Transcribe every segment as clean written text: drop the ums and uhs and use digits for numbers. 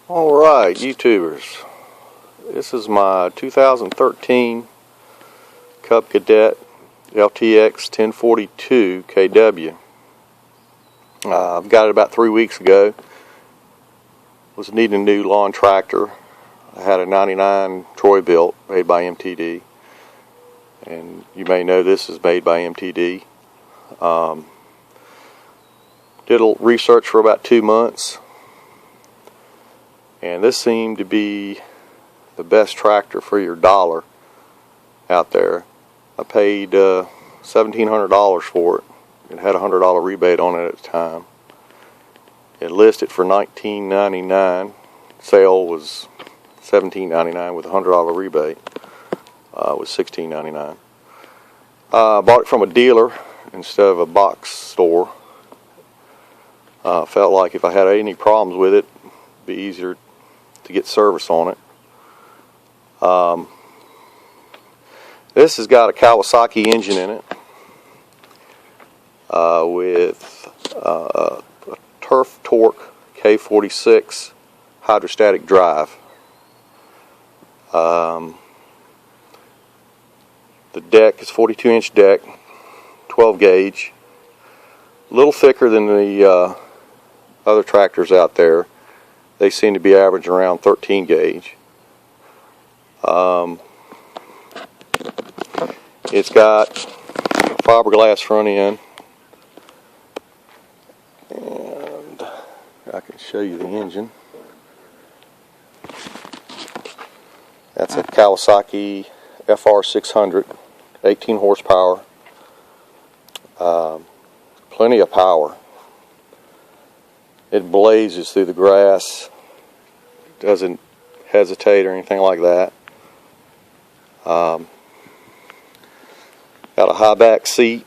Alright, YouTubers, this is my 2013 Cub Cadet Ltx-1042 Kw. I've got it about 3 weeks ago. Was needing a new lawn tractor. I had a 99 Troy built made by MTD, and you may know this is made by MTD. Did a research for about 2 months, and this seemed to be the best tractor for your dollar out there. I paid $1,700 for it. It had a $100 rebate on it at the time. It listed for $19.99. Sale was $17.99 with a $100 rebate. It was $16.99. Bought it from a dealer instead of a box store. Felt like if I had any problems with it, it'd be easier to get service on it. This has got a Kawasaki engine in it with a Turf Torque K46 hydrostatic drive. The deck is 42-inch deck, 12 gauge, a little thicker than the other tractors out there. They seem to be average around 13 gauge. It's got a fiberglass front end, and I can show you the engine. That's a Kawasaki FR600, 18 horsepower, plenty of power. It blazes through the grass, doesn't hesitate or anything like that. Got a high back seat.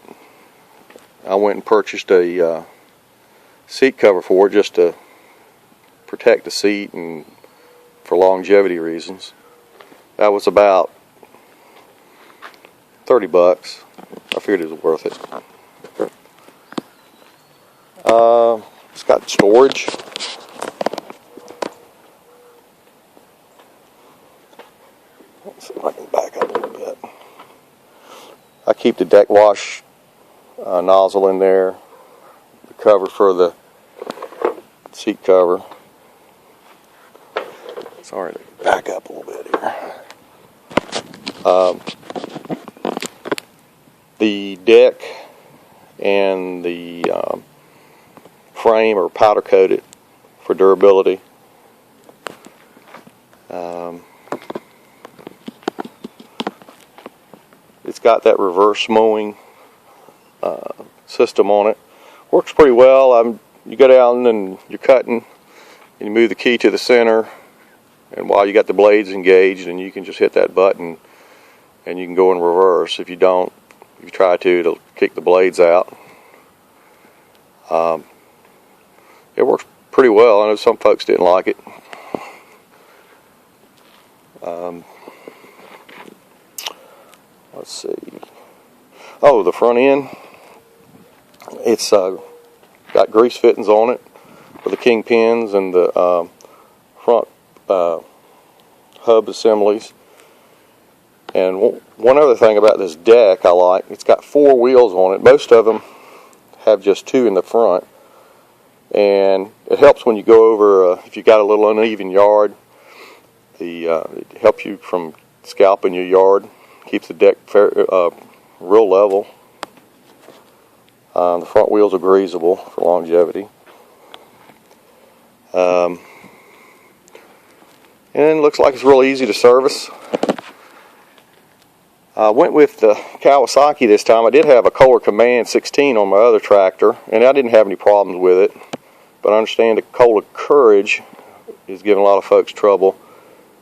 I went and purchased a seat cover for it just to protect the seat and for longevity reasons. That was about $30. I figured it was worth it. It's got storage. Let's see if I can back up a little bit. I keep the deck wash nozzle in there, the cover for the seat cover. Sorry to back up a little bit here. The deck and the frame are powder coated for durability. It's got that reverse mowing system on it. Works pretty well. You go down and you're cutting, and you move the key to the center, and while you got the blades engaged, and you can just hit that button, and you can go in reverse. If you don't, if you try to, it'll kick the blades out. It works pretty well. I know some folks didn't like it. Let's see. Oh, the front end. It's got grease fittings on it for the kingpins and the front hub assemblies. And one other thing about this deck I like, it's got 4 wheels on it. Most of them have just 2 in the front. And it helps when you go over, if you got a little uneven yard, it helps you from scalping your yard, keeps the deck real level. The front wheels are greasable for longevity. And it looks like it's real easy to service. I went with the Kawasaki this time. I did have a Kohler Command 16 on my other tractor, and I didn't have any problems with it. But I understand the Kohler Courage is giving a lot of folks trouble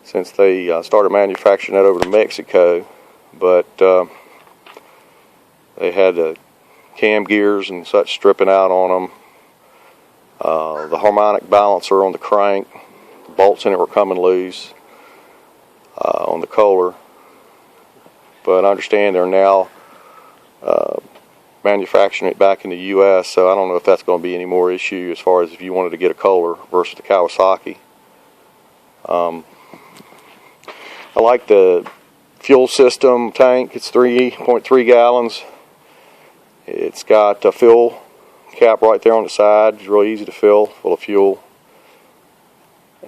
since they started manufacturing that over to Mexico. But they had the cam gears and such stripping out on them. The harmonic balancer on the crank, the bolts in it were coming loose on the Kohler. But I understand they're now manufacturing it back in the U.S., so I don't know if that's going to be any more issue as far as if you wanted to get a Kohler versus the Kawasaki. I like the fuel system tank. It's 3.3 gallons. It's got a fill cap right there on the side. It's really easy to fill, full of fuel.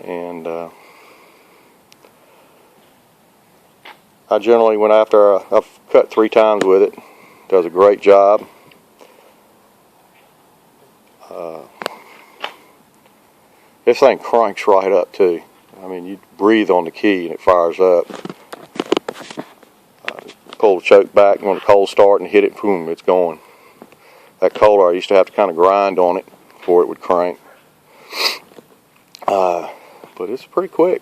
And I generally, when I've cut 3 times with it, does a great job. This thing cranks right up too. I mean, you breathe on the key and it fires up. Pull the choke back when the cold start and hit it, boom, it's going. That Kohler, I used to have to kind of grind on it before it would crank. But it's pretty quick.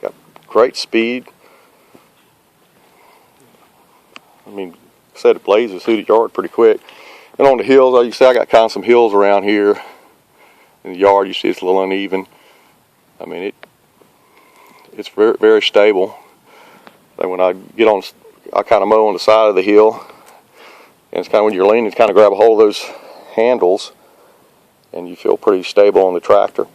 Got great speed. I mean, like I said, it blazes through the yard pretty quick. And on the hills, like you see, I got kind of some hills around here. In the yard, you see it's a little uneven. I mean, it's very, very stable. And when I get on, I kind of mow on the side of the hill. And it's kind of when you're leaning, you kind of grab a hold of those handles, and you feel pretty stable on the tractor.